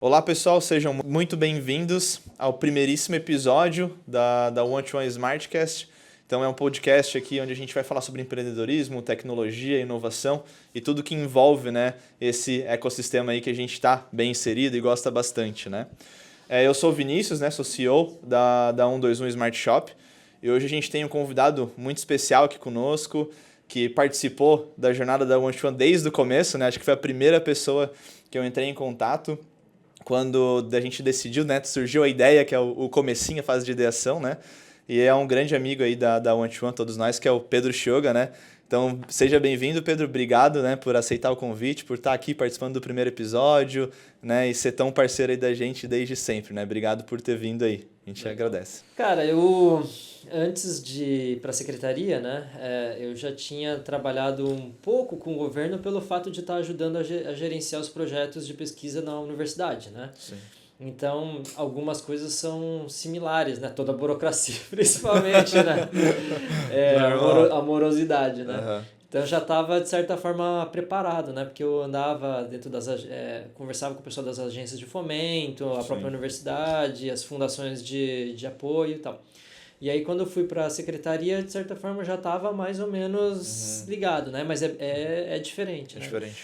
Olá pessoal, sejam muito bem-vindos ao primeiríssimo episódio da One-to-One Smartcast. Então é um podcast aqui onde a gente vai falar sobre empreendedorismo, tecnologia, inovação e tudo que envolve, né, esse ecossistema aí que a gente está bem inserido e gosta bastante, né? Eu sou o Vinícius, né, sou CEO da 121 Smart Shop e hoje a gente tem um convidado muito especial aqui conosco que participou da jornada da One-to-One desde o começo, né? Acho que foi a primeira pessoa que eu entrei em contato quando a gente decidiu, né, surgiu a ideia, que é o comecinho, a fase de ideação, né, e é um grande amigo aí da One-to-One, todos nós, que é o Pedro Chioga, né, então seja bem-vindo, Pedro, obrigado, né, por aceitar o convite, por estar aqui participando do primeiro episódio, né, e ser tão parceiro aí da gente desde sempre, né, obrigado por ter vindo aí, a gente agradece. Cara, antes de ir para a secretaria, né, eu já tinha trabalhado um pouco com o governo pelo fato de estar ajudando a gerenciar os projetos de pesquisa na universidade, né? Sim. Então, algumas coisas são similares, né? Toda a burocracia, principalmente, né? A morosidade, né? Uhum. Então, eu já estava, de certa forma, preparado, né? Porque eu andava dentro conversava com o pessoal das agências de fomento, a própria universidade, as fundações de apoio e tal. E aí, quando eu fui para a secretaria, de certa forma, eu já estava mais ou menos ligado, né? Mas é diferente, né? É diferente.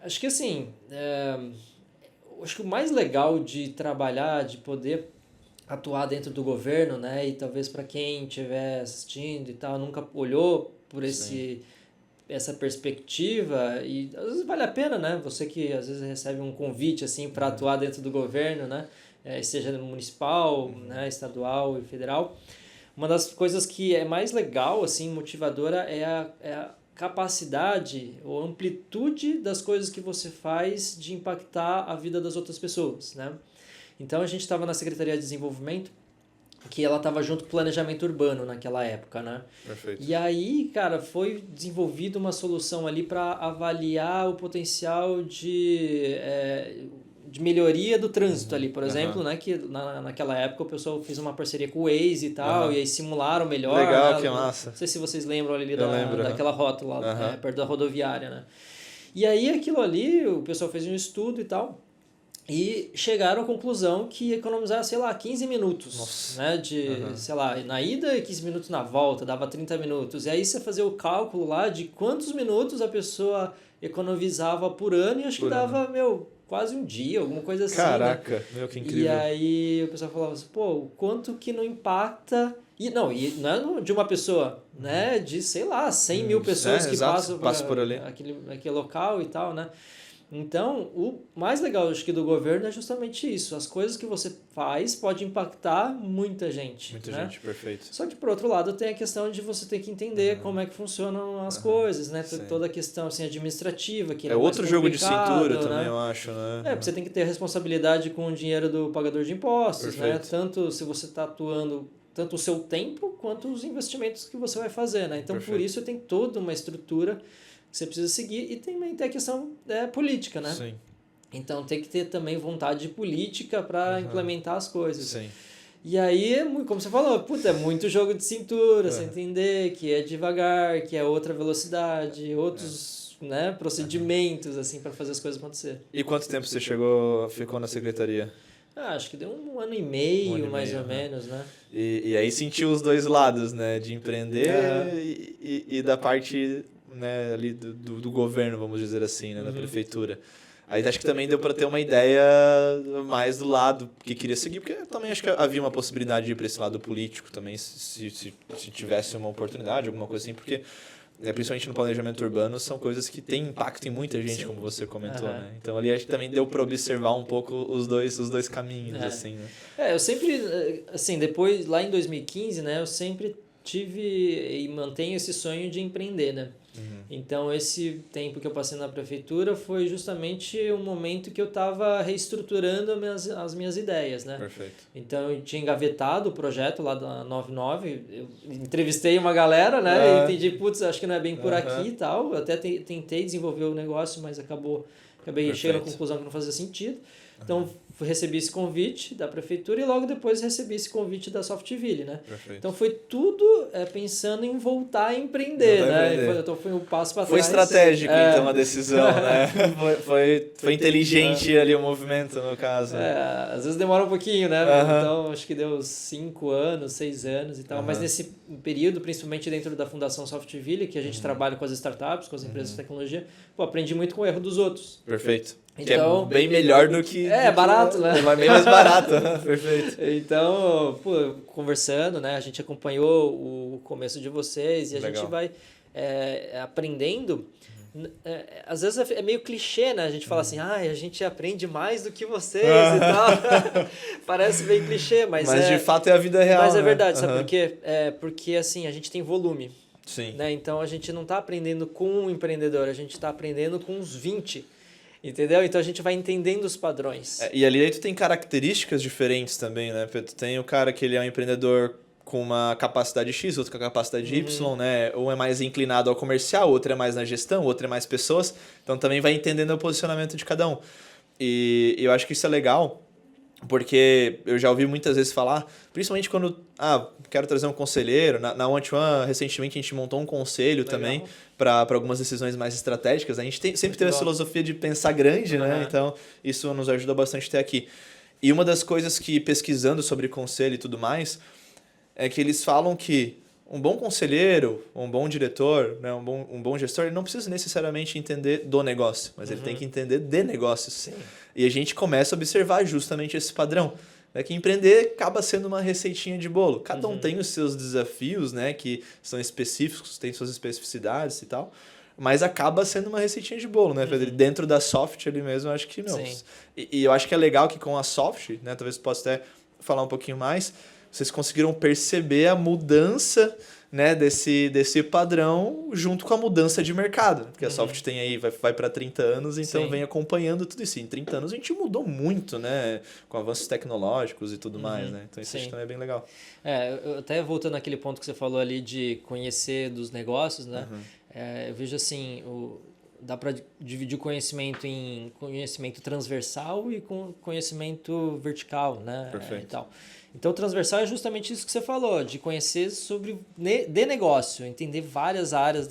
Acho que assim, acho que o mais legal de trabalhar, de poder atuar dentro do governo, né? E talvez para quem estiver assistindo e tal, nunca olhou por essa perspectiva, e às vezes vale a pena, né? Você que às vezes recebe um convite assim para atuar dentro do governo, né? Seja municipal, né? Estadual e federal. Uma das coisas que é mais legal, assim, motivadora, é a capacidade ou amplitude das coisas que você faz de impactar a vida das outras pessoas, né? Então a gente estava na Secretaria de Desenvolvimento, que ela estava junto com o planejamento urbano naquela época, né? Perfeito. E aí, cara, foi desenvolvida uma solução ali para avaliar o potencial de melhoria do trânsito ali, por exemplo, né? Que naquela época o pessoal fez uma parceria com o Waze e tal, e aí simularam melhor. Legal, né? Que massa. Não sei se vocês lembram ali lembro, daquela rota lá, perto da rodoviária, né? E aí aquilo ali, o pessoal fez um estudo e tal, e chegaram à conclusão que ia economizar, sei lá, 15 minutos, né, sei lá, na ida e 15 minutos na volta, dava 30 minutos. E aí você fazia o cálculo lá de quantos minutos a pessoa economizava por ano e acho que dava, quase um dia, alguma coisa assim. Caraca, né? Que incrível. E aí o pessoal falava assim, pô, o quanto que não impacta... E não é de uma pessoa, né, de, sei lá, 100 mil pessoas que passam por ali. aquele local e tal, né? Então, o mais legal, acho que, do governo é justamente isso. As coisas que você faz pode impactar muita gente. Muita né? gente, perfeito. Só que, por outro lado, tem a questão de você ter que entender como é que funcionam as coisas, né? Sim. Toda a questão assim, administrativa, que é outro jogo de cintura também, né? eu acho, né? Porque você tem que ter responsabilidade com o dinheiro do pagador de impostos, Perfeito. né? Tanto se você está atuando, tanto o seu tempo, quanto os investimentos que você vai fazer, né? Então, Perfeito. por isso, tem toda uma estrutura que você precisa seguir, e também tem a questão política, né? Sim. Então tem que ter também vontade política para implementar as coisas. Sim. E aí, como você falou, é muito jogo de cintura, você entender que é devagar, que é outra velocidade, outros né, procedimentos assim para fazer as coisas acontecer. E quanto tempo você ficou na secretaria? Acho que deu 1 ano e meio, mais ou menos, né? E aí sentiu os dois lados, né? De empreender e da parte, né, ali do governo, vamos dizer assim, né, da prefeitura. Aí acho que também deu para ter uma ideia mais do lado que queria seguir, porque também acho que havia uma possibilidade de ir para esse lado político também, se tivesse uma oportunidade, alguma coisa assim, porque principalmente no planejamento urbano são coisas que têm impacto em muita gente, como você comentou, né? Então ali acho que também deu para observar um pouco os dois caminhos, assim, né? Eu sempre, assim, depois, lá em 2015, né, eu sempre tive e mantenho esse sonho de empreender, né? Então, esse tempo que eu passei na prefeitura foi justamente o momento que eu estava reestruturando as minhas ideias, né? Perfeito. Então, eu tinha engavetado o projeto lá da 99, eu entrevistei uma galera, né? E entendi, acho que não é bem por aqui e tal. Eu até tentei desenvolver o negócio, mas acabou acabei chegando à conclusão que não fazia sentido. Então, recebi esse convite da prefeitura e logo depois recebi esse convite da Softville, né? Perfeito. Então, foi tudo pensando em voltar a empreender, né? Então, foi um passo para trás. Foi estratégico, então, a decisão, né? Foi inteligente ali o movimento, no caso. Às vezes demora um pouquinho, né? Então, acho que deu 5 anos, 6 anos e tal. Mas nesse período, principalmente dentro da Fundação Softville, que a gente trabalha com as startups, com as empresas de tecnologia, aprendi muito com o erro dos outros. Perfeito. Então, que é bem melhor do que... barato, né? É bem mais barato. Perfeito. Então, conversando, né? A gente acompanhou o começo de vocês e a gente vai aprendendo. Às vezes é meio clichê, né? A gente fala assim, a gente aprende mais do que vocês e tal. Parece meio clichê, mas de fato é a vida real. Mas é verdade, sabe por quê? Porque assim, a gente tem volume. Sim. Né? Então, a gente não está aprendendo com um empreendedor, a gente está aprendendo com uns 20. Entendeu? Então a gente vai entendendo os padrões. E ali aí tu tem características diferentes também, né? Tu tem o cara que ele é um empreendedor com uma capacidade X, outro com a capacidade Y, né? Um é mais inclinado ao comercial, outro é mais na gestão, outro é mais pessoas. Então também vai entendendo o posicionamento de cada um. E eu acho que isso é legal, porque eu já ouvi muitas vezes falar, principalmente quando quero trazer um conselheiro. Na One-to-One, recentemente, a gente montou um conselho também para algumas decisões mais estratégicas. A gente sempre teve essa filosofia de pensar grande, né? Então, isso nos ajuda bastante a ter aqui. E uma das coisas que, pesquisando sobre conselho e tudo mais, é que eles falam que um bom conselheiro, um bom diretor, né, um bom gestor, ele não precisa necessariamente entender do negócio, mas ele tem que entender de negócios. Sim. E a gente começa a observar justamente esse padrão. Né, que empreender acaba sendo uma receitinha de bolo. Cada um tem os seus desafios, né, que são específicos, tem suas especificidades e tal, mas acaba sendo uma receitinha de bolo, né, Pedro? Dentro da Soft ali mesmo, eu acho que não. Sim. E eu acho que é legal que com a Soft, né, talvez possa até falar um pouquinho mais, vocês conseguiram perceber a mudança, né, desse padrão junto com a mudança de mercado. Porque a Soft tem aí, vai para 30 anos, então vem acompanhando tudo isso. Em 30 anos a gente mudou muito, né, com avanços tecnológicos e tudo mais, né? Então isso acho que também é bem legal. Eu até voltando àquele ponto que você falou ali de conhecer dos negócios, né? Eu vejo assim, dá para dividir o conhecimento em conhecimento transversal e com conhecimento vertical, né? Perfeito. E tal. Então, o transversal é justamente isso que você falou, de conhecer sobre de negócio, entender várias áreas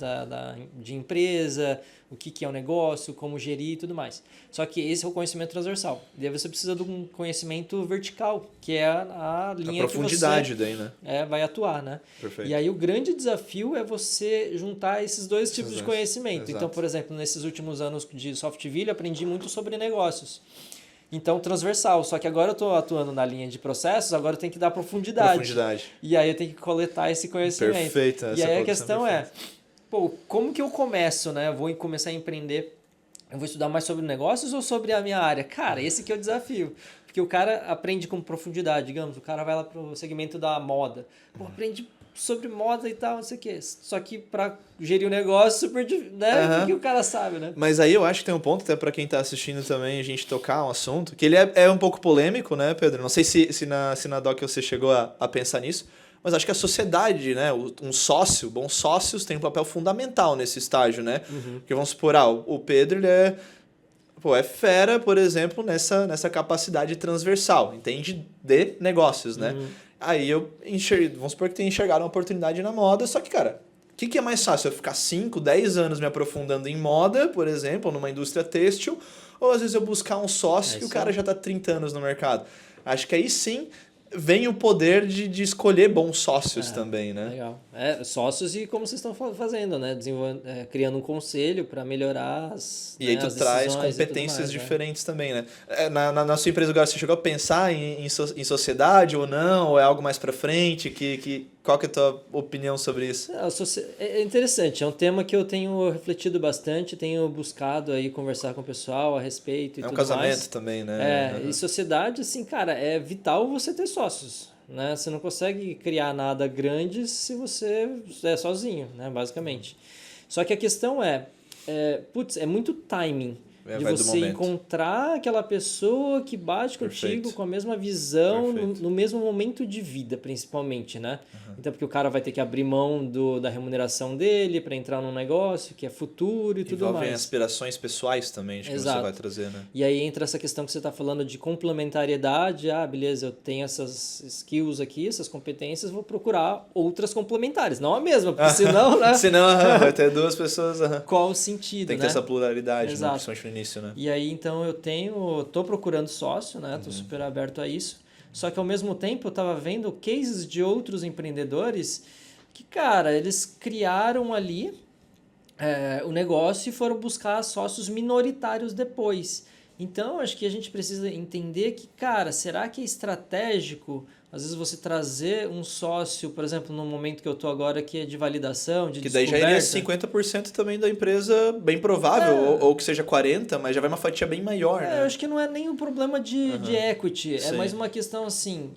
de empresa, o que é um negócio, como gerir e tudo mais. Só que esse é o conhecimento transversal. E aí você precisa de um conhecimento vertical, que é a linha a profundidade que você daí, né? vai atuar, né? Perfeito. E aí o grande desafio é você juntar esses dois tipos de conhecimento. Exato. Então, por exemplo, nesses últimos anos de Softville, eu aprendi muito sobre negócios. Então, transversal. Só que agora eu estou atuando na linha de processos, agora eu tenho que dar profundidade. E aí eu tenho que coletar esse conhecimento. Perfeito. E aí a questão como que eu começo, né? Eu vou começar a empreender. Eu vou estudar mais sobre negócios ou sobre a minha área? Cara, esse que é o desafio. Porque o cara aprende com profundidade. Digamos, o cara vai lá para o segmento da moda. Aprende sobre moda e tal, não sei o quê. Só que para gerir o negócio, super difícil, né? Porque o cara sabe, né? Mas aí eu acho que tem um ponto, até para quem está assistindo também, a gente tocar um assunto, que ele é um pouco polêmico, né, Pedro? Não sei se na Doc você chegou a pensar nisso, mas acho que a sociedade, né, bons sócios tem um papel fundamental nesse estágio, né? Porque vamos supor, o Pedro, ele é fera, por exemplo, nessa capacidade transversal, entende de negócios, né? Aí vamos supor que tem enxergado uma oportunidade na moda, só que, cara, o que é mais fácil? Eu ficar 5, 10 anos me aprofundando em moda, por exemplo, numa indústria têxtil, ou às vezes eu buscar um sócio que o cara já está 30 anos no mercado? Acho que aí sim vem o poder de escolher bons sócios também, né? Legal. Sócios e como vocês estão fazendo, né? Criando um conselho para melhorar E aí tu traz competências diferentes também, né? Na sua empresa agora, você chegou a pensar em sociedade ou não? Ou é algo mais para frente? Qual que é a tua opinião sobre isso? É interessante, é um tema que eu tenho refletido bastante, tenho buscado aí conversar com o pessoal a respeito e tudo mais. É um casamento também, né? E sociedade, assim, cara, é vital você ter sócios, né? Você não consegue criar nada grande se você é sozinho, né? Basicamente. Só que a questão é muito timing. de vai do você momento. encontrar aquela pessoa que bate Perfeito. contigo com a mesma visão Perfeito. no mesmo momento de vida, principalmente, né? Então, porque o cara vai ter que abrir mão da remuneração dele para entrar num negócio que é futuro e tudo Envolvem mais. aspirações pessoais também, de que você Exato. vai trazer, né? E aí entra essa questão que você está falando de complementariedade. Ah, beleza, eu tenho essas skills aqui, essas competências, vou procurar outras complementares, não a mesma, porque senão, né? Senão, vai ter duas pessoas. Qual o sentido, Tem que né? ter essa pluralidade, né? Exato. Principalmente no início, né? E aí, então, tô procurando sócio, né? Tô super aberto a isso. Só que, ao mesmo tempo, eu tava vendo cases de outros empreendedores que, cara, eles criaram ali o negócio e foram buscar sócios minoritários depois. Então, acho que a gente precisa entender que, cara, será que é estratégico, às vezes, você trazer um sócio, por exemplo, no momento que eu estou agora, que é de validação, de Que daí descoberta? já iria 50% também da empresa, bem provável, ou que seja 40%, mas já vai uma fatia bem maior, né? Eu acho que não é nem um problema de equity, é Sim. mais uma questão assim,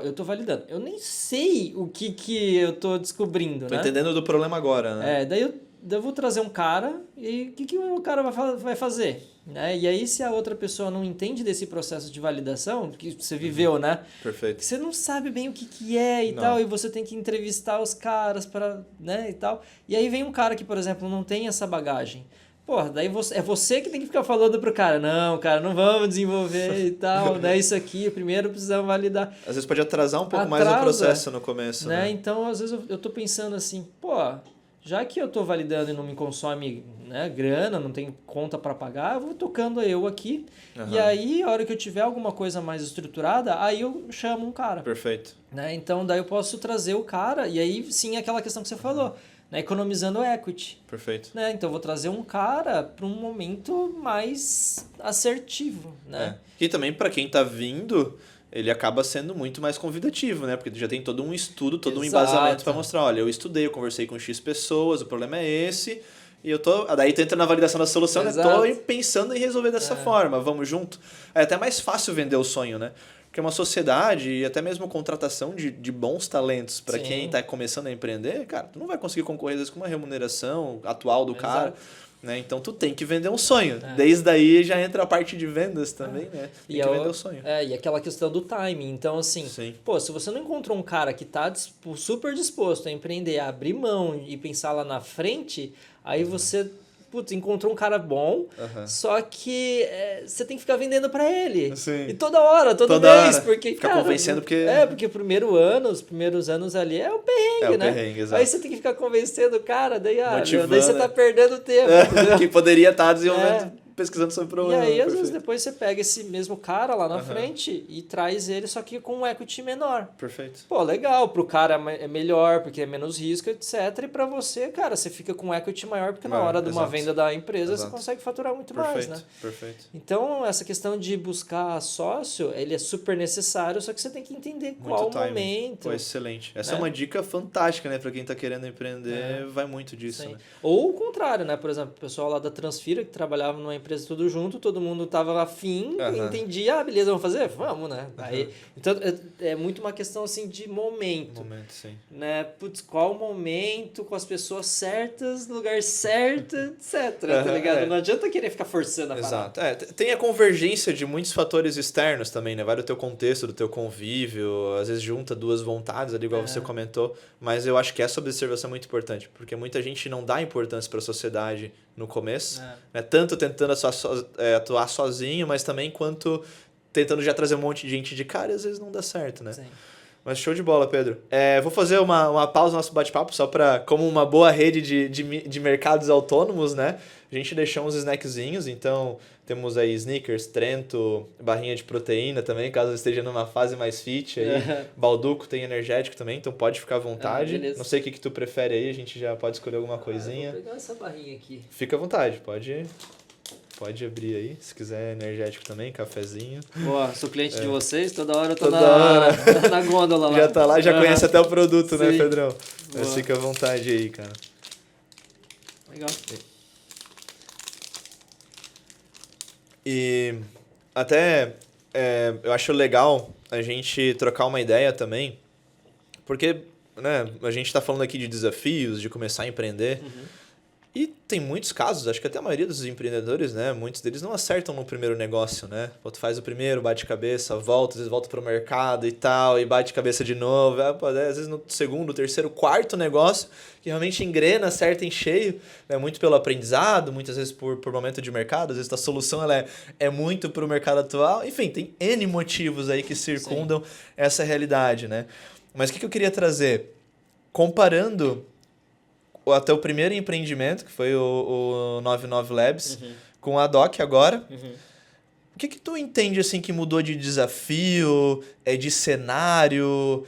eu tô validando, eu nem sei o que eu tô descobrindo, Tô né? entendendo do problema agora, né? Daí eu vou trazer um cara e o que o cara vai fazer? Né? E aí, se a outra pessoa não entende desse processo de validação, que você viveu, né? Perfeito. Você não sabe bem o que é e Não. tal, e você tem que entrevistar os caras para, né, e tal. E aí vem um cara que, por exemplo, não tem essa bagagem. Porra, daí é você que tem que ficar falando pro cara, não, cara, não vamos desenvolver e tal, né? Isso aqui, primeiro precisamos validar. Às vezes pode atrasar um pouco mais o processo no começo, né? Então, às vezes eu tô pensando assim, já que eu tô validando e não me consome, né, grana, não tem conta para pagar, eu vou tocando eu aqui. E aí, a hora que eu tiver alguma coisa mais estruturada, aí eu chamo um cara. Perfeito. Né? Então, daí eu posso trazer o cara, e aí sim é aquela questão que você falou, né, economizando equity. Perfeito. Né? Então, eu vou trazer um cara para um momento mais assertivo. Né? E também para quem tá vindo, ele acaba sendo muito mais convidativo, né? Porque já tem todo um estudo, todo um embasamento para mostrar, olha, eu estudei, eu conversei com X pessoas, o problema é esse, e eu tô... Daí tu entra na validação da solução, né? Tô pensando em resolver dessa forma, vamos junto. É até mais fácil vender o sonho, né? Porque uma sociedade e até mesmo contratação de bons talentos para quem está começando a empreender, cara, tu não vai conseguir concorrer às vezes com uma remuneração atual do cara. Né? Então tu tem que vender um sonho. Desde aí já entra a parte de vendas também, né? Tem que vender o sonho. E aquela questão do timing. Então, assim, se você não encontrou um cara que está super disposto a empreender, a abrir mão e pensar lá na frente, aí você encontrou um cara bom, só que você tem que ficar vendendo para ele. Sim. E toda hora, todo mês. Hora. Porque, fica cara, convencendo porque... porque os primeiros anos ali é o perrengue, né? Perrengue, exato. Aí você tem que ficar convencendo o cara, daí motivando, você tá perdendo tempo. Que poderia estar desenvolvendo, pesquisando sobre o problema. E aí, às vezes, depois você pega esse mesmo cara lá na frente e traz ele, só que com um equity menor. Perfeito. Pô, legal, pro cara é melhor, porque é menos risco, etc. E pra você, cara, você fica com um equity maior, porque na hora de uma venda da empresa você consegue faturar muito mais, né? Perfeito. Então, essa questão de buscar sócio, ele é super necessário, só que você tem que entender qual o momento. Pô, excelente. Essa é uma dica fantástica, né? Pra quem tá querendo empreender, vai muito disso, né? Ou o contrário, né? Por exemplo, o pessoal lá da Transfira, que trabalhava numa empresa tudo junto, todo mundo tava afim, entendia, beleza, vamos fazer? Vamos, né? Aí, então, é muito uma questão, assim, de momento. Sim. Né? Qual o momento, com as pessoas certas, no lugar certo, etc, tá ligado? Não adianta querer ficar forçando a parada. Exato. Tem a convergência de muitos fatores externos também, né? Vai do teu contexto, do teu convívio, às vezes junta duas vontades ali, igual você comentou, mas eu acho que essa observação é muito importante, porque muita gente não dá importância para a sociedade no começo, né? Tanto tentando atuar sozinho, mas também quanto tentando já trazer um monte de gente de cara e às vezes não dá certo, né? Sim. Mas show de bola, Pedro. Vou fazer uma pausa no nosso bate-papo, só para, como uma boa rede de mercados autônomos, né? A gente deixou uns snackzinhos, então temos aí Snickers, Trento, barrinha de proteína também, caso esteja numa fase mais fit aí. Balduco tem energético também, então pode ficar à vontade. Não sei o que tu prefere aí, a gente já pode escolher alguma coisinha. Vou pegar essa barrinha aqui. Fica à vontade, pode abrir aí, se quiser energético também, cafezinho. Boa, sou cliente de vocês, toda hora eu tô na gôndola lá. Já tá lá, já conhece até o produto, né, Pedrão? Boa. Mas fica à vontade aí, cara. Legal. E até eu acho legal a gente trocar uma ideia também, porque, né, a gente tá falando aqui de desafios, de começar a empreender. E tem muitos casos, acho que até a maioria dos empreendedores, né? Muitos deles não acertam no primeiro negócio, né? Pô, tu faz o primeiro, bate cabeça, volta, às vezes volta pro mercado e tal, e bate cabeça de novo. Pô, às vezes no segundo, terceiro, quarto negócio, que realmente engrena, acerta em cheio, né? Muito pelo aprendizado, muitas vezes por momento de mercado, às vezes a solução ela é muito pro mercado atual. Enfim, tem N motivos aí que circundam essa realidade, né? Mas o que eu queria trazer? Comparando até o primeiro empreendimento, que foi o 99 Labs, com a Doc agora. O que tu entende assim que mudou de desafio, de cenário?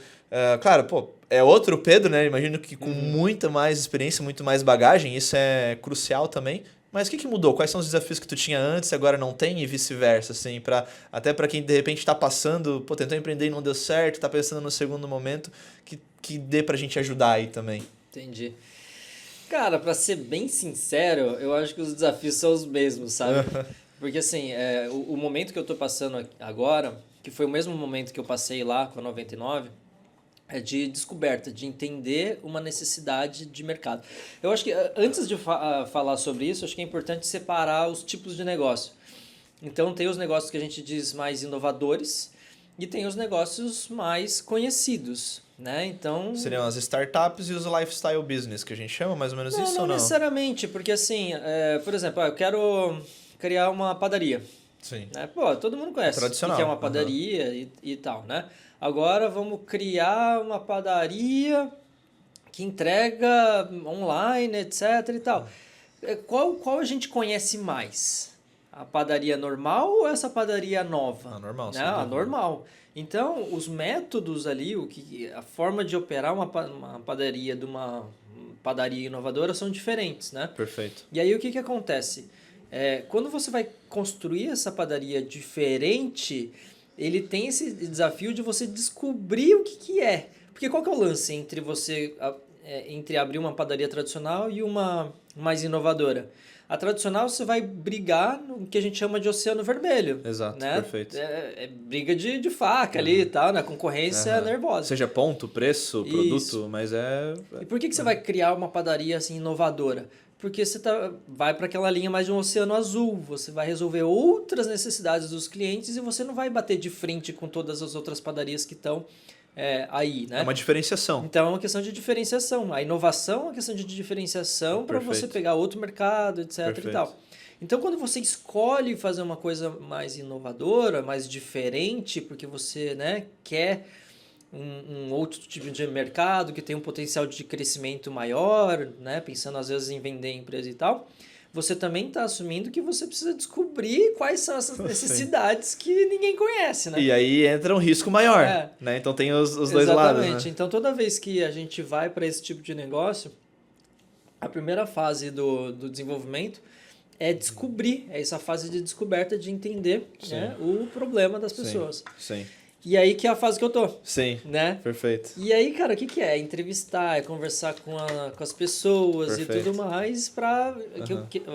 Claro, pô, é outro Pedro, né? Imagino que com muita mais experiência, muito mais bagagem, isso é crucial também. Mas o que mudou? Quais são os desafios que tu tinha antes e agora não tem e vice-versa, assim, até para quem de repente está passando, pô, tentou empreender e não deu certo, está pensando no segundo momento, que dê pra gente ajudar aí também. Entendi. Cara, pra ser bem sincero, eu acho que os desafios são os mesmos, sabe? Porque assim, o momento que eu tô passando agora, que foi o mesmo momento que eu passei lá com a 99, é de descoberta, de entender uma necessidade de mercado. Eu acho que antes de falar sobre isso, acho que é importante separar os tipos de negócio. Então tem os negócios que a gente diz mais inovadores e tem os negócios mais conhecidos, né? Então seriam as startups e os lifestyle business, que a gente chama mais ou menos isso ou não? Não necessariamente, porque assim, por exemplo, eu quero criar uma padaria. Sim. Né? Pô, todo mundo conhece o que é uma padaria e tal, né? Agora vamos criar uma padaria que entrega online, etc e tal. Qual a gente conhece mais? A padaria normal ou essa padaria nova? A normal, né? A normal. Então, os métodos ali, a forma de operar uma padaria de uma padaria inovadora são diferentes, né? Perfeito. E aí o que acontece? Quando você vai construir essa padaria diferente, ele tem esse desafio de você descobrir o que é. Porque qual que é o lance entre abrir uma padaria tradicional e uma mais inovadora? A tradicional você vai brigar no que a gente chama de oceano vermelho. Exato, né? perfeito. Briga de faca ali e tal, né? Concorrência nervosa. Seja ponto, preço, produto, mas E por que você vai criar uma padaria assim inovadora? Porque você vai para aquela linha mais de um oceano azul, você vai resolver outras necessidades dos clientes e você não vai bater de frente com todas as outras padarias que estão aí, né? É uma diferenciação. Então é uma questão de diferenciação. A inovação é uma questão de diferenciação para você pegar outro mercado, etc. Perfeito. E tal. Então quando você escolhe fazer uma coisa mais inovadora, mais diferente, porque você, né, quer um outro tipo de mercado que tem um potencial de crescimento maior, né, pensando às vezes em vender empresa e tal, você também está assumindo que você precisa descobrir quais são essas necessidades que ninguém conhece, né? E aí entra um risco maior, né? Então tem os dois lados, né? Exatamente. Então toda vez que a gente vai para esse tipo de negócio, a primeira fase do desenvolvimento é descobrir, é essa fase de descoberta, de entender, né, o problema das pessoas. Sim. E aí que é a fase que eu tô. Sim, né? Perfeito. E aí, cara, o que é? Entrevistar, é conversar com as pessoas e tudo mais para...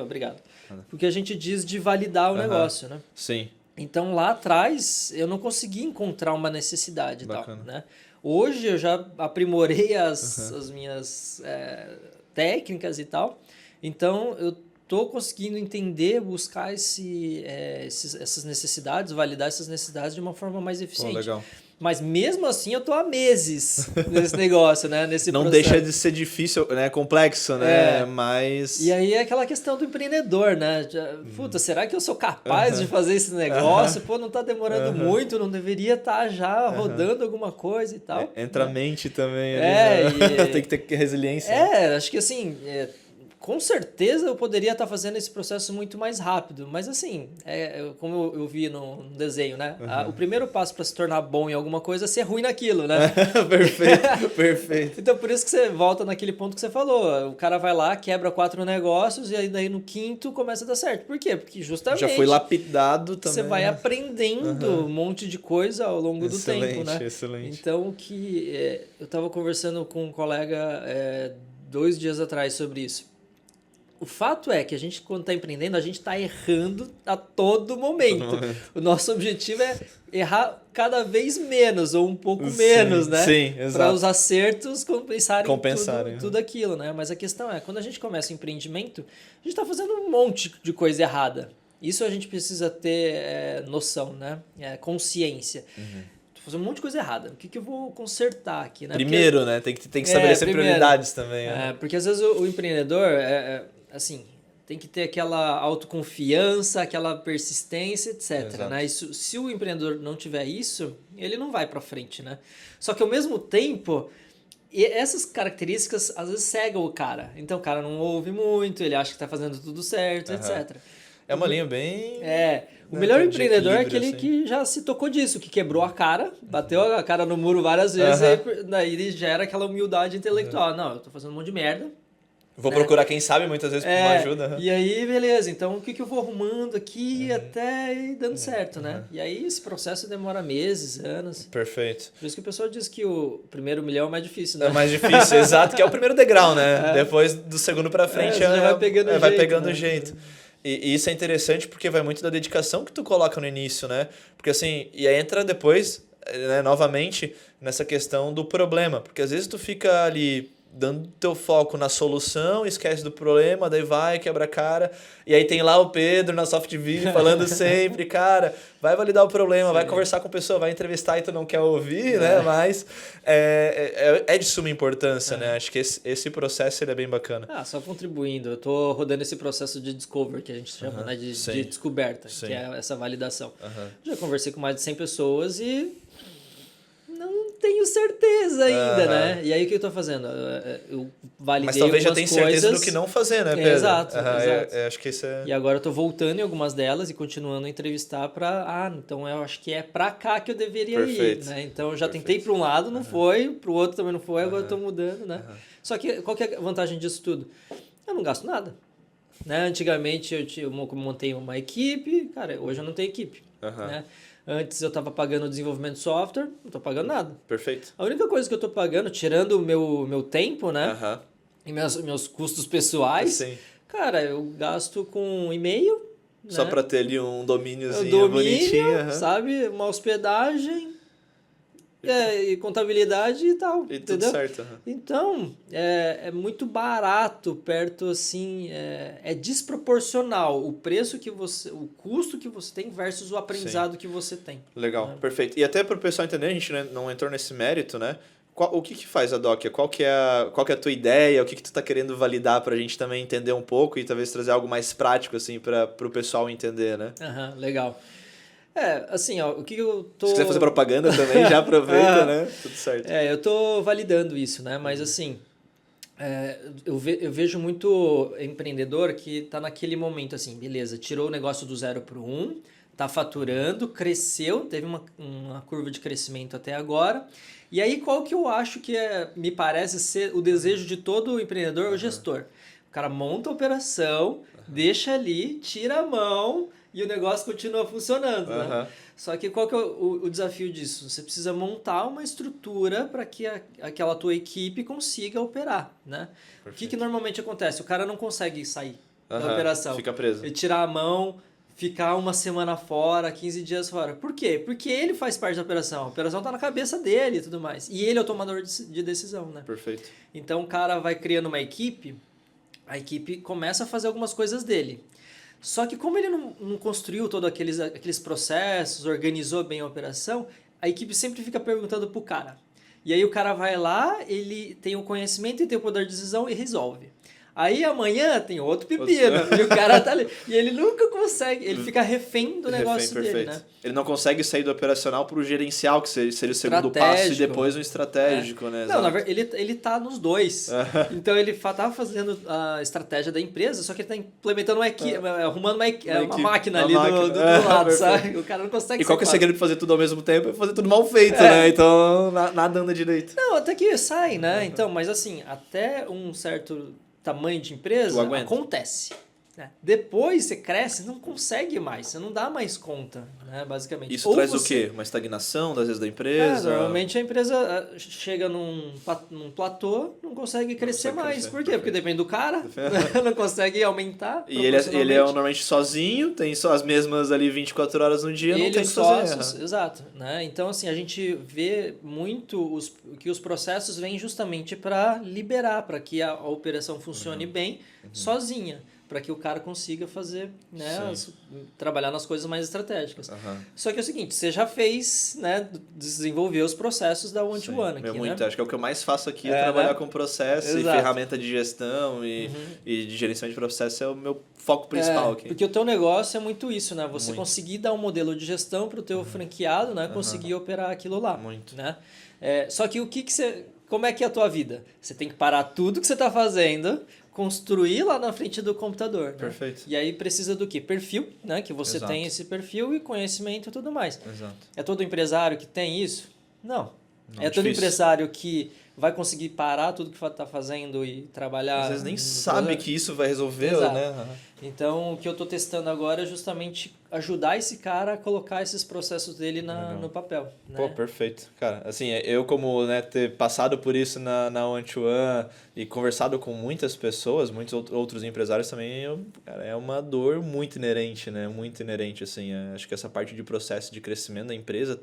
Obrigado. Porque a gente diz de validar o negócio, né? Sim. Então, lá atrás, eu não consegui encontrar uma necessidade e tal, né? Hoje, eu já aprimorei as minhas técnicas e tal. Então, eu tô conseguindo entender, buscar essas necessidades, validar essas necessidades de uma forma mais eficiente. Legal. Mas mesmo assim eu tô há meses nesse negócio, né? Nesse Não processo. deixa de ser difícil, né? Complexo, né? Mas... E aí é aquela questão do empreendedor, né? Puta, será que eu sou capaz de fazer esse negócio? Pô, não tá demorando muito, não deveria estar já rodando alguma coisa e tal. Entra a mente também. Ali, né? Tem que ter resiliência. Acho que assim... Com certeza eu poderia estar fazendo esse processo muito mais rápido, mas assim, como eu vi no desenho, né? O primeiro passo para se tornar bom em alguma coisa é ser ruim naquilo, né? Perfeito. Então por isso que você volta naquele ponto que você falou. O cara vai lá, quebra 4 negócios e aí daí no quinto começa a dar certo. Por quê? Porque justamente... Já foi lapidado também. Você vai aprendendo um monte de coisa ao longo do tempo, né? Excelente. Então eu estava conversando com um colega 2 dias atrás sobre isso. O fato é que a gente, quando está empreendendo, a gente está errando a todo momento. O nosso objetivo é errar cada vez menos, ou um pouco menos, né? Sim, exato. Para os acertos compensarem tudo aquilo, né? Mas a questão é, quando a gente começa o empreendimento, a gente está fazendo um monte de coisa errada. Isso a gente precisa ter noção, né? Consciência. Tô fazendo um monte de coisa errada. O que eu vou consertar aqui, né? Primeiro, né? Tem que estabelecer prioridades também. Porque às vezes o empreendedor, assim, tem que ter aquela autoconfiança, aquela persistência, etc. Né? Isso, se o empreendedor não tiver isso, ele não vai para frente, né? Só que ao mesmo tempo, essas características às vezes cegam o cara. Então o cara não ouve muito, ele acha que está fazendo tudo certo, etc. É uma linha bem... O melhor empreendedor é aquele que já se tocou disso, que quebrou a cara, bateu a cara no muro várias vezes, daí ele gera aquela humildade intelectual. Não, eu tô fazendo um monte de merda. Vou procurar quem sabe muitas vezes por uma ajuda. E aí, beleza, então o que eu vou arrumando aqui até ir dando certo, né? E aí esse processo demora meses, anos. Perfeito. Por isso que o pessoal diz que o primeiro milhão é mais difícil, né? É mais difícil, exato, que é o primeiro degrau, né? Depois do segundo pra frente vai pegando jeito. E isso é interessante porque vai muito da dedicação que tu coloca no início, né? Porque assim, e aí entra depois, né, novamente, nessa questão do problema. Porque às vezes tu fica ali dando teu foco na solução, esquece do problema, daí vai, quebra a cara. E aí tem lá o Pedro na SoftView falando sempre, cara, vai validar o problema, vai conversar com a pessoa, vai entrevistar e tu não quer ouvir, né? Mas é de suma importância, né? Acho que esse processo ele é bem bacana. Só contribuindo. Eu tô rodando esse processo de discovery, que a gente chama, né? De descoberta, que é essa validação. Já conversei com mais de 100 pessoas e não tenho certeza ainda, né? E aí o que eu tô fazendo? Eu validei. Mas talvez já tenha certeza do coisas. que não fazer, né, Pedro? Exato. Acho que isso é... E agora eu tô voltando em algumas delas e continuando a entrevistar para então eu acho que é para cá que eu deveria ir, né? Então eu já tentei para um lado, não foi, para o outro também não foi, agora eu tô mudando, né? Só que qual que é a vantagem disso tudo? Eu não gasto nada. Né? Antigamente eu montei uma equipe, cara, hoje eu não tenho equipe, né? Antes eu estava pagando o desenvolvimento de software, não estou pagando nada. Perfeito. A única coisa que eu estou pagando, tirando o meu tempo, né? E meus custos pessoais, cara, eu gasto com e-mail. Só né? para ter ali um domíniozinho bonitinho. Sabe? Uma hospedagem. E contabilidade e tal. E entendeu? tudo certo. Então, é muito barato, perto assim, é desproporcional o preço que você, o custo que você tem versus o aprendizado que você tem. Legal, perfeito. E até para o pessoal entender, a gente não entrou nesse mérito, né? O que faz a Docia? Qual que é a tua ideia? O que tu tá querendo validar para a gente também entender um pouco e talvez trazer algo mais prático assim para o pessoal entender, né? Legal. Assim, ó, o que eu tô... Se quiser fazer propaganda também, já aproveita, né? Tudo certo. Eu tô validando isso, né? Mas assim, eu vejo muito empreendedor que tá naquele momento assim, beleza, tirou o negócio do 0 para o 1, tá faturando, cresceu, teve uma curva de crescimento até agora. E aí, qual que eu acho que me parece ser o desejo de todo empreendedor, o gestor? O cara monta a operação, deixa ali, tira a mão... E o negócio continua funcionando, né? Só que qual que é o desafio disso? Você precisa montar uma estrutura para que aquela tua equipe consiga operar, né? O que normalmente acontece? O cara não consegue sair da operação. Fica preso. Ele tirar a mão, ficar uma semana fora, 15 dias fora. Por quê? Porque ele faz parte da operação. A operação está na cabeça dele e tudo mais. E ele é o tomador de decisão, né? Perfeito. Então o cara vai criando uma equipe, a equipe começa a fazer algumas coisas dele. Só que como ele não construiu todos aqueles processos, organizou bem a operação, a equipe sempre fica perguntando pro cara. E aí o cara vai lá, ele tem o conhecimento e tem o poder de decisão e resolve. Aí amanhã tem outro pepino. E o cara tá ali. E ele nunca consegue. Ele fica refém do negócio dele, né? Ele não consegue sair do operacional pro gerencial, que seria o segundo passo, e depois o estratégico, né? Não, na verdade, ele tá nos dois. Então ele tá fazendo a estratégia da empresa, só que ele tá implementando arrumando uma máquina ali do lado, sabe? O cara não consegue. E qual que é o segredo de fazer tudo ao mesmo tempo? É fazer tudo mal feito, né? Então nada anda direito. Não, até que sai, né? Então, mas assim, até um certo tamanho de empresa, acontece. né? Depois você cresce, não consegue mais, você não dá mais conta, né? Basicamente. Isso traz o quê? Uma estagnação, às vezes, da empresa? Normalmente a empresa chega num platô, não consegue crescer mais. Por quê? Porque depende do cara, não consegue aumentar. E ele é normalmente sozinho, tem só as mesmas ali 24 horas no dia, não tem que fazer. Exato. Né? Então, assim, a gente vê muito que os processos vêm justamente para liberar, para que a operação funcione bem sozinha, para que o cara consiga fazer, né, trabalhar nas coisas mais estratégicas. Só que é o seguinte, você já fez, né, desenvolver os processos da one-to-one aqui, muito. Né? Acho que é o que eu mais faço aqui, é trabalhar com processo e ferramenta de gestão e de gerenciamento de processo é o meu foco principal aqui. Porque o teu negócio é muito isso, né? Você conseguir dar um modelo de gestão para o teu franqueado, né? Conseguir operar aquilo lá. Né? Só que como é que é a tua vida? Você tem que parar tudo que você está fazendo, construir lá na frente do computador. Perfeito. Né? E aí precisa do quê? Perfil, né? Que você tem esse perfil e conhecimento e tudo mais. Exato. É todo empresário que tem isso? Não. É todo difícil. Empresário que vai conseguir parar tudo que está fazendo e trabalhar... Às vezes nem sabe que isso vai resolver, né? Então, o que eu estou testando agora é justamente ajudar esse cara a colocar esses processos dele no papel. Né? Pô, perfeito. Cara, assim, eu como ter passado por isso na One-to-One e conversado com muitas pessoas, muitos outros empresários também, cara, é uma dor muito inerente, né? Muito inerente, assim. Acho que essa parte de processo de crescimento da empresa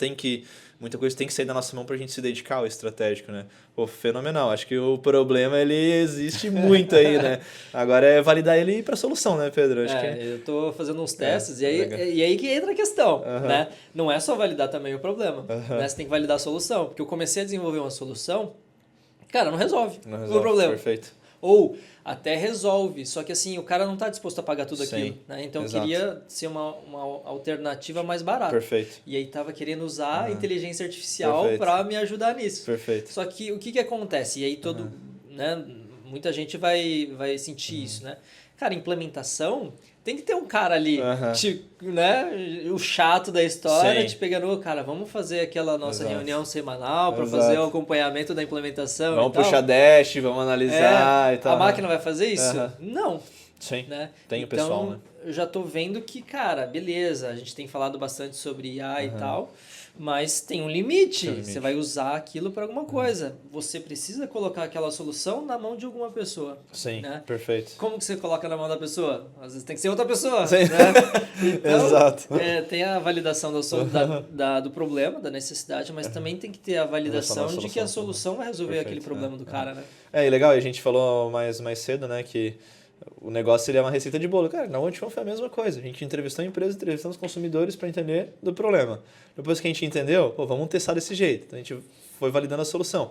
muita coisa tem que sair da nossa mão pra gente se dedicar ao estratégico, né? Pô, fenomenal. Acho que o problema, ele existe muito aí, né? Agora é validar ele pra solução, né, Pedro? Acho que... eu tô fazendo uns testes e aí que entra a questão, né? Não é só validar também o problema, né? Você tem que validar a solução, porque eu comecei a desenvolver uma solução, cara, não resolve o problema. Perfeito. Ou até resolve, só que assim, o cara não está disposto a pagar tudo aquilo, né? Então eu queria ser uma alternativa mais barata. Perfeito. E aí tava querendo usar a inteligência artificial para me ajudar nisso. Perfeito. Só que o que acontece? E aí né, muita gente vai sentir isso, né? Cara, implementação, tem que ter um cara ali, né, o chato da história, te pegando, cara, vamos fazer aquela nossa reunião semanal para fazer o acompanhamento da implementação. Vamos puxar dash, vamos analisar e tal. A máquina vai fazer isso? Não. Sim, né? Tem o pessoal, né? Eu já tô vendo que, cara, beleza, a gente tem falado bastante sobre IA e tal, mas tem um limite. Você vai usar aquilo para alguma coisa. Você precisa colocar aquela solução na mão de alguma pessoa. Sim, né? Perfeito. Como que você coloca na mão da pessoa? Às vezes tem que ser outra pessoa. Sim. Né? Então, Exato. Tem a validação do problema, da necessidade, mas também tem que ter a validação de que a solução vai resolver aquele problema do cara. Né? E legal, a gente falou mais cedo, né, que o negócio ele é uma receita de bolo. Cara, na OneTone foi a mesma coisa. A gente entrevistou a empresa, entrevistamos os consumidores para entender do problema. Depois que a gente entendeu, vamos testar desse jeito. Então a gente foi validando a solução.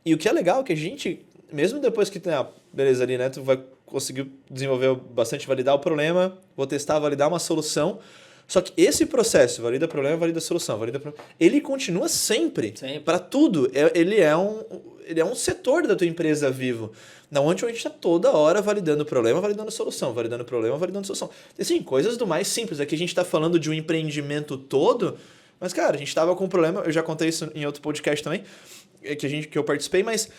E o que é legal é que a gente, mesmo depois que tem beleza ali, né, tu vai conseguir desenvolver bastante, validar o problema, vou testar, validar uma solução. Só que esse processo, valida problema, valida solução, ele continua sempre. Para tudo. Ele é um setor da tua empresa vivo. Na OneTone a gente está toda hora validando o problema, validando solução, validando problema, validando solução. Assim, coisas do mais simples. Aqui a gente está falando de um empreendimento todo, mas, cara, a gente estava com um problema, eu já contei isso em outro podcast também, que eu participei, mas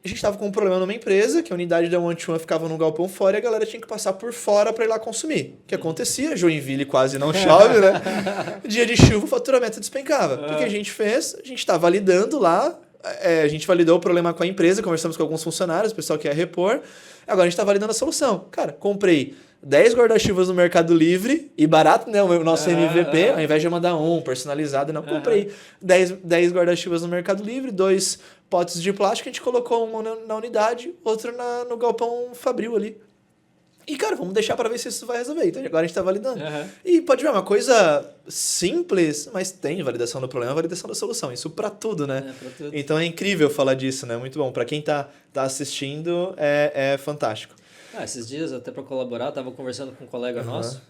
a gente estava com um problema numa empresa, que a unidade da OneTone ficava num galpão fora e a galera tinha que passar por fora para ir lá consumir. O que acontecia? Joinville quase não chove, né? Dia de chuva, o faturamento despencava. O que a gente fez? A gente está validando lá, a gente validou o problema com a empresa, conversamos com alguns funcionários, o pessoal que ia repor, agora a gente está validando a solução. Cara, comprei 10 guarda-chuvas no Mercado Livre, e barato, né? O nosso MVP, ao invés de eu mandar um personalizado, não, comprei 10 guarda-chuvas no Mercado Livre, 2 potes de plástico, a gente colocou um na unidade, outro no galpão Fabril ali. E, cara, vamos deixar para ver se isso vai resolver. Então, agora a gente está validando. E pode ver, uma coisa simples, mas tem validação do problema, validação da solução. Isso para tudo, né? Pra tudo. Então, é incrível falar disso, né? Muito bom. Para quem tá assistindo, é fantástico. Esses dias, até para colaborar, eu estava conversando com um colega nosso,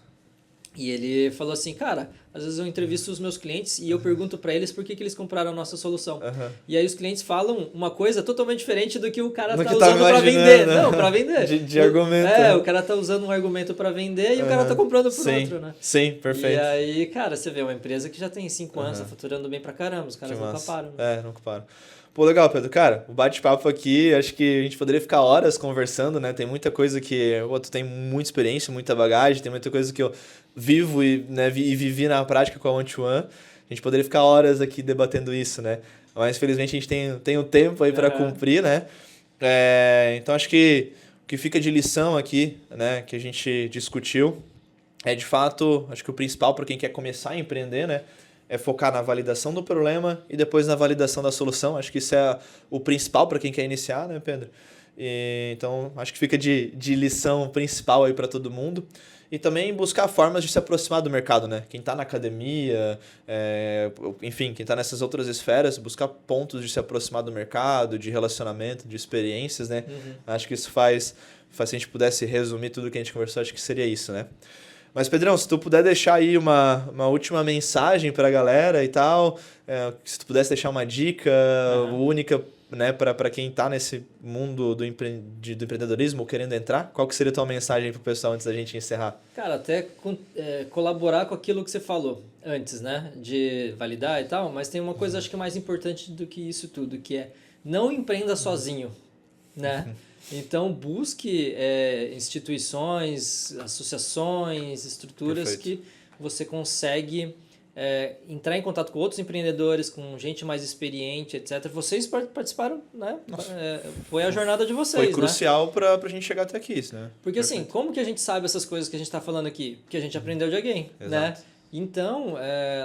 E ele falou assim, cara, às vezes eu entrevisto os meus clientes e eu pergunto para eles por que eles compraram a nossa solução. E aí os clientes falam uma coisa totalmente diferente do que o cara tá usando para vender. Né? Não, para vender. De argumento. O cara tá usando um argumento para vender e o cara tá comprando por outro, né? Sim, perfeito. E aí, cara, você vê uma empresa que já tem 5 anos, tá faturando bem pra caramba, os caras nunca param. Né? Nunca param. Pô, legal, Pedro. Cara, o bate-papo aqui, acho que a gente poderia ficar horas conversando, né? Tem muita coisa que tu tem muita experiência, muita bagagem, tem muita coisa que eu vivo e vivi na prática com a One-to-One. A gente poderia ficar horas aqui debatendo isso, né? Mas, felizmente, a gente tem o tempo aí para cumprir, né? Então, acho que o que fica de lição aqui, né, que a gente discutiu, é, de fato, acho que o principal para quem quer começar a empreender, né? É focar na validação do problema e depois na validação da solução. Acho que isso é o principal para quem quer iniciar, né, Pedro? Então, acho que fica de lição principal aí para todo mundo. E também buscar formas de se aproximar do mercado, né? Quem está na academia, enfim, quem está nessas outras esferas, buscar pontos de se aproximar do mercado, de relacionamento, de experiências, né? Acho que isso faz, se a gente pudesse resumir tudo que a gente conversou, acho que seria isso, né? Mas, Pedrão, se tu puder deixar aí uma última mensagem para a galera e tal, se tu pudesse deixar uma dica única, né, para quem está nesse mundo do empreendedorismo ou querendo entrar, qual que seria a tua mensagem para o pessoal antes da gente encerrar? Cara, até colaborar com aquilo que você falou antes, né, de validar e tal, mas tem uma coisa acho que é mais importante do que isso tudo, que é não empreenda sozinho, né? Então, busque instituições, associações, estruturas que você consegue entrar em contato com outros empreendedores, com gente mais experiente, etc. Vocês participaram, né? Foi a jornada de vocês, foi crucial para a gente chegar até aqui, né? Porque assim, como que a gente sabe essas coisas que a gente está falando aqui? Porque a gente aprendeu de alguém, né? Então,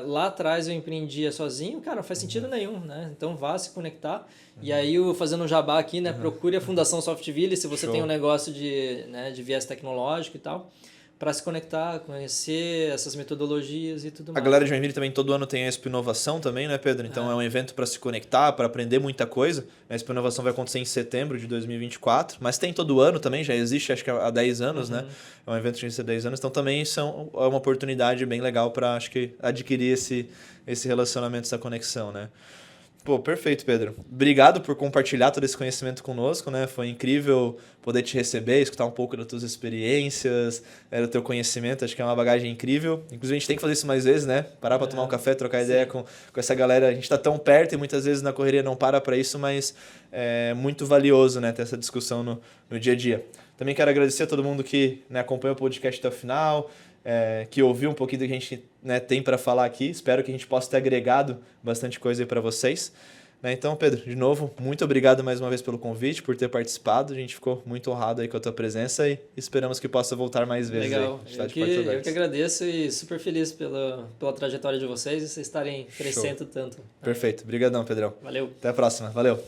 lá atrás eu empreendia sozinho, cara, não faz sentido nenhum, né? Então vá se conectar. E aí, fazendo um jabá aqui, né? Procure a Fundação Softville se você tem um negócio de viés tecnológico e tal, para se conectar, conhecer essas metodologias e tudo mais. A galera de Joinville também todo ano tem a Expo Inovação também, né, Pedro? Então é um evento para se conectar, para aprender muita coisa. A Expo Inovação vai acontecer em setembro de 2024, mas tem todo ano também, já existe acho que há 10 anos, né? É um evento que existe há 10 anos, então também é uma oportunidade bem legal para, acho que, adquirir esse relacionamento, essa conexão, né? Pô, perfeito, Pedro. Obrigado por compartilhar todo esse conhecimento conosco, né? Foi incrível poder te receber, escutar um pouco das tuas experiências, do teu conhecimento. Acho que é uma bagagem incrível. Inclusive, a gente tem que fazer isso mais vezes, né? Parar para tomar um café, trocar ideia com essa galera. A gente está tão perto e muitas vezes na correria não para isso, mas é muito valioso, né? Ter essa discussão no dia a dia. Também quero agradecer a todo mundo que, né, acompanhou o podcast até o final, que ouviu um pouquinho do que a gente, né, tem para falar aqui. Espero que a gente possa ter agregado bastante coisa aí para vocês. Então, Pedro, de novo, muito obrigado mais uma vez pelo convite, por ter participado. A gente ficou muito honrado aí com a tua presença e esperamos que possa voltar mais vezes. Legal. Aí, eu que agradeço e super feliz pela trajetória de vocês e vocês estarem crescendo tanto. Perfeito. Obrigadão, Pedrão. Valeu. Até a próxima. Valeu.